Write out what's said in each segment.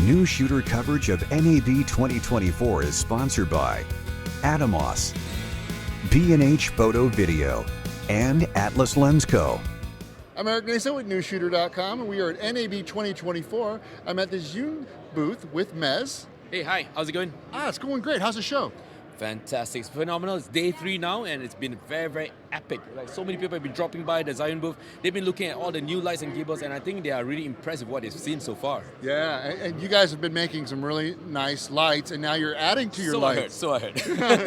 Newsshooter coverage of NAB 2024 is sponsored by Atomos, B&H Photo Video, and Atlas Lens Co. I'm Eric Naso with Newsshooter.com, and we are at NAB 2024. I'm at the Zhiyun booth with Mez. Hey, hi, how's it going? It's going great. How's the show? Fantastic, it's phenomenal. It's day 3 now, and it's been very, very epic. Like, so many people have been dropping by the Zhiyun booth. They've been looking at all the new lights and gimbals, and I think they are really impressed with what they've seen so far. Yeah, and you guys have been making some really nice lights, and now you're adding to your lights. So I heard.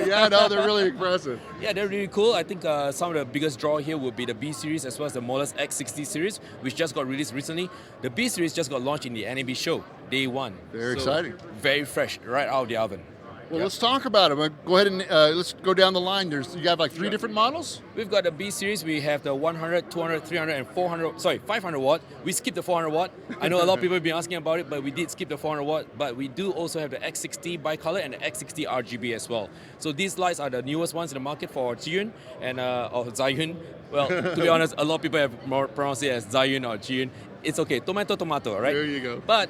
Yeah, no, they're really impressive. Yeah, they're really cool. I think some of the biggest draw here would be the B series as well as the Molus X60 series, which just got released recently. The B series just got launched in the NAB show, day 1. Very exciting. Very fresh, right out of the oven. Well, let's talk about it. Go ahead and let's go down the line. You have like 3 different models? We've got the B series. We have the 100, 200, 300, and 400. Sorry, 500 watt. We skipped the 400 watt. I know a lot of people have been asking about it, but we did skip the 400 watt. But we do also have the X60 bicolor and the X60 RGB as well. So these lights are the newest ones in the market for Zhiyun and or Zhiyun. Well, to be honest, a lot of people have more pronounced it as Zhiyun or Zhiyun. It's okay, tomato, right? There you go. But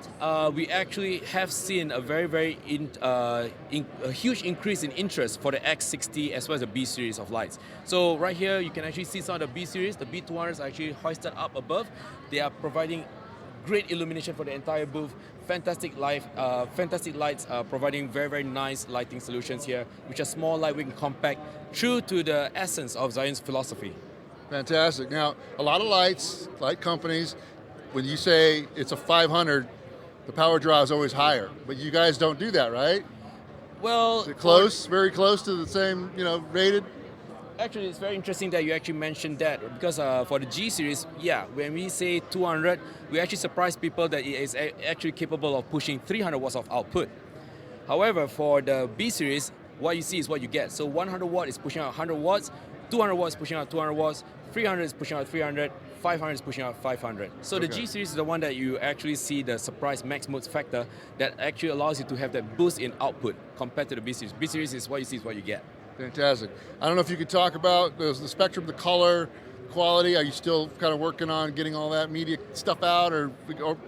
we actually have seen a very a huge increase in interest for the X60 as well as the B series of lights. So right here, you can actually see some of the B series. The B200s are actually hoisted up above. They are providing great illumination for the entire booth. Fantastic lights, providing very nice lighting solutions here, which are small, lightweight, and compact, true to the essence of Zhiyun's philosophy. Fantastic. Now, a lot of light companies, when you say it's a 500, the power draw is always higher, but you guys don't do that, right? Well, is it close, very close to the same, rated? Actually, it's very interesting that you actually mentioned that, because for the G series, yeah, when we say 200, we actually surprise people that it is actually capable of pushing 300 watts of output. However, for the B series, what you see is what you get. So 100 watt is pushing out 100 watts, 200 watts pushing out 200 watts, 300 is pushing out 300, 500 is pushing out 500. So the G series is the one that you actually see the surprise max mode factor that actually allows you to have that boost in output compared to the B series. B series is what you see is what you get. Fantastic. I don't know if you could talk about the spectrum, the color, quality. Are you still kind of working on getting all that media stuff out, or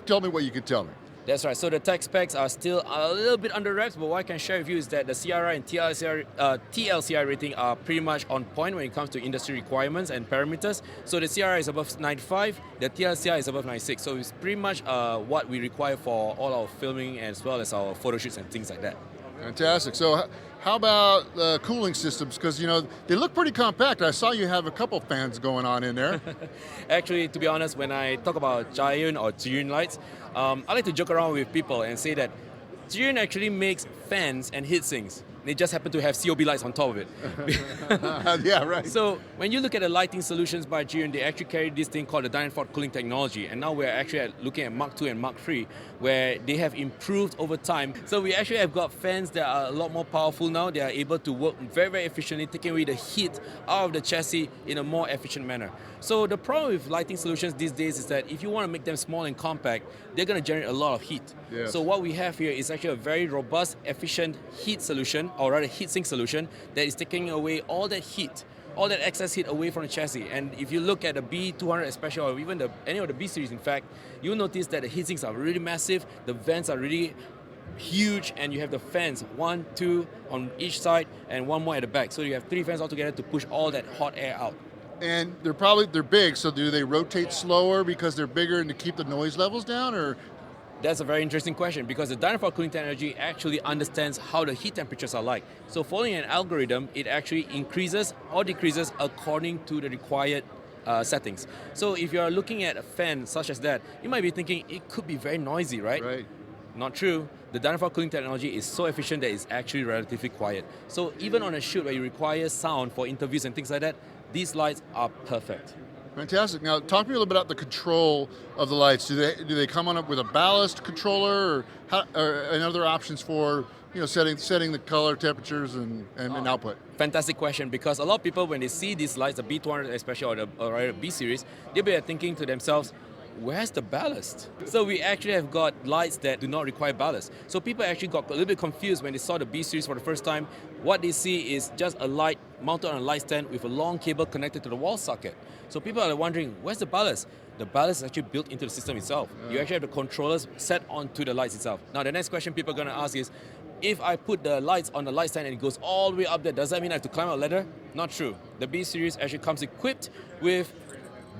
tell me what you could tell me? That's right. So the tech specs are still a little bit under wraps, but what I can share with you is that the CRI and TLCI rating are pretty much on point when it comes to industry requirements and parameters. So the CRI is above 95, the TLCI is above 96. So it's pretty much what we require for all our filming as well as our photo shoots and things like that. Fantastic. So how about the cooling systems? Because, they look pretty compact. I saw you have a couple fans going on in there. Actually, to be honest, when I talk about Zhiyun or Zhiyun lights, I like to joke around with people and say that Zhiyun actually makes fans and heat sinks. They just happen to have COB lights on top of it. Yeah, right. So when you look at the lighting solutions by Zhiyun, they actually carry this thing called the dynamic cooling technology. And now we're actually looking at Mark II and Mark III, where they have improved over time. So we actually have got fans that are a lot more powerful now. They are able to work very efficiently, taking away the heat out of the chassis in a more efficient manner. So the problem with lighting solutions these days is that if you want to make them small and compact, they're going to generate a lot of heat. Yes. So what we have here is actually a very robust, efficient heat solution, or rather heat sink solution, that is taking away all that heat, all that excess heat away from the chassis. And if you look at the B200 especially, or even any of the B series in fact, you'll notice that the heat sinks are really massive, the vents are really huge, and you have the fans, 1, 2 on each side, and 1 more at the back. So you have 3 fans altogether to push all that hot air out. And they're big, so do they rotate slower because they're bigger and to keep the noise levels down, or? That's a very interesting question, because the dynamic cooling technology actually understands how the heat temperatures are like. So following an algorithm, it actually increases or decreases according to the required settings. So if you're looking at a fan such as that, you might be thinking it could be very noisy, right? Right. Not true. The dynamic cooling technology is so efficient that it's actually relatively quiet. So even on a shoot where you require sound for interviews and things like that, these lights are perfect. Fantastic. Now, talk to me a little bit about the control of the lights. Do they come on up with a ballast controller, and other options for setting the color, temperatures, and output? Fantastic question, because a lot of people, when they see these lights, the B200 especially, or the B series, they'll be thinking to themselves, where's the ballast? So we actually have got lights that do not require ballast. So people actually got a little bit confused when they saw the B series for the first time. What they see is just a light mounted on a light stand with a long cable connected to the wall socket. So people are wondering, where's the ballast? the ballast is actually built into the system itself. You actually have the controllers set onto the lights itself. Now, the next question people are going to ask is, if I put the lights on the light stand and it goes all the way up there, does that mean I have to climb a ladder? Not true. The B series actually comes equipped with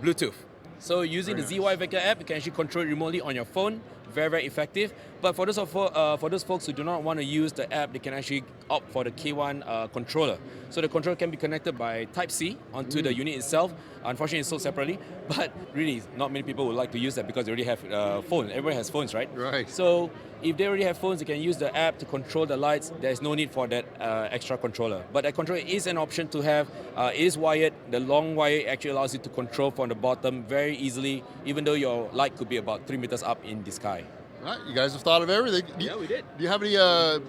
Bluetooth. So using the ZY Vector app, you can actually control it remotely on your phone. Very, very effective. But for those folks who do not want to use the app, they can actually opt for the K1 controller. So the controller can be connected by Type-C onto the unit itself. Unfortunately, it's sold separately. But really, not many people would like to use that because they already have phones. Everybody has phones, right? Right. So if they already have phones, they can use the app to control the lights. There's no need for that extra controller. But that controller is an option to have. It is wired. The long wire actually allows you to control from the bottom very easily, even though your light could be about 3 meters up in the sky. Right, you guys have thought of everything. Yeah, we did. Do you have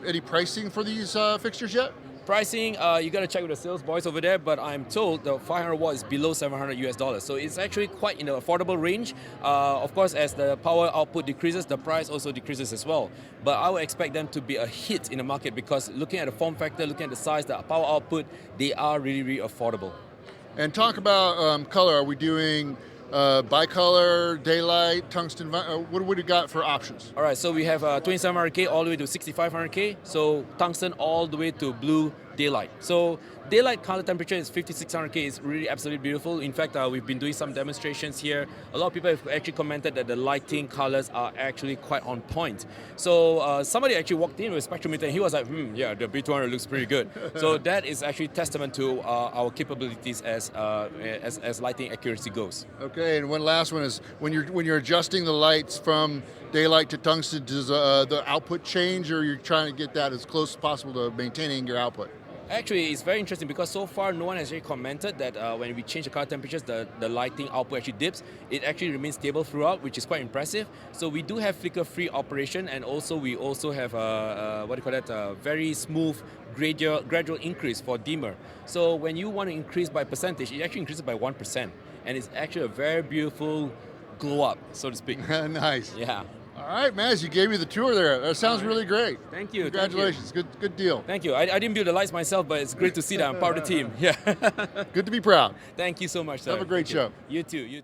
any pricing for these fixtures yet? Pricing, you got to check with the sales boys over there, but I'm told the 500 watt is below $700 US. So it's actually quite in the affordable range. Of course, as the power output decreases, the price also decreases as well. But I would expect them to be a hit in the market because looking at the form factor, looking at the size, the power output, they are really, really affordable. And talk about color. Are we doing bicolor, daylight, tungsten? What do we got for options? All right, so we have 2700K all the way to 6500K. So tungsten all the way to blue daylight. So daylight color temperature is 5600K. It's really absolutely beautiful. In fact, we've been doing some demonstrations here. A lot of people have actually commented that the lighting colors are actually quite on point. So somebody actually walked in with a spectrometer and he was like, yeah, the B200 looks pretty good. So that is actually testament to our capabilities as lighting accuracy goes. Okay, and one last one is when you're adjusting the lights from daylight to tungsten, does the output change, or you're trying to get that as close as possible to maintaining your output? Actually, it's very interesting because so far no one has actually commented that when we change the color temperatures, the lighting output actually dips. It actually remains stable throughout, which is quite impressive. So we do have flicker-free operation, and we also have a very smooth gradual increase for dimmer. So when you want to increase by percentage, it actually increases by 1%, and it's actually a very beautiful glow up, so to speak. Nice. Yeah. All right, Maz, you gave me the tour there. That sounds really great. Thank you. Congratulations. Thank you. Good deal. Thank you. I didn't build the lights myself, but it's great to see that I'm part of the team. Yeah. Good to be proud. Thank you so much, sir. Have a great show. You too.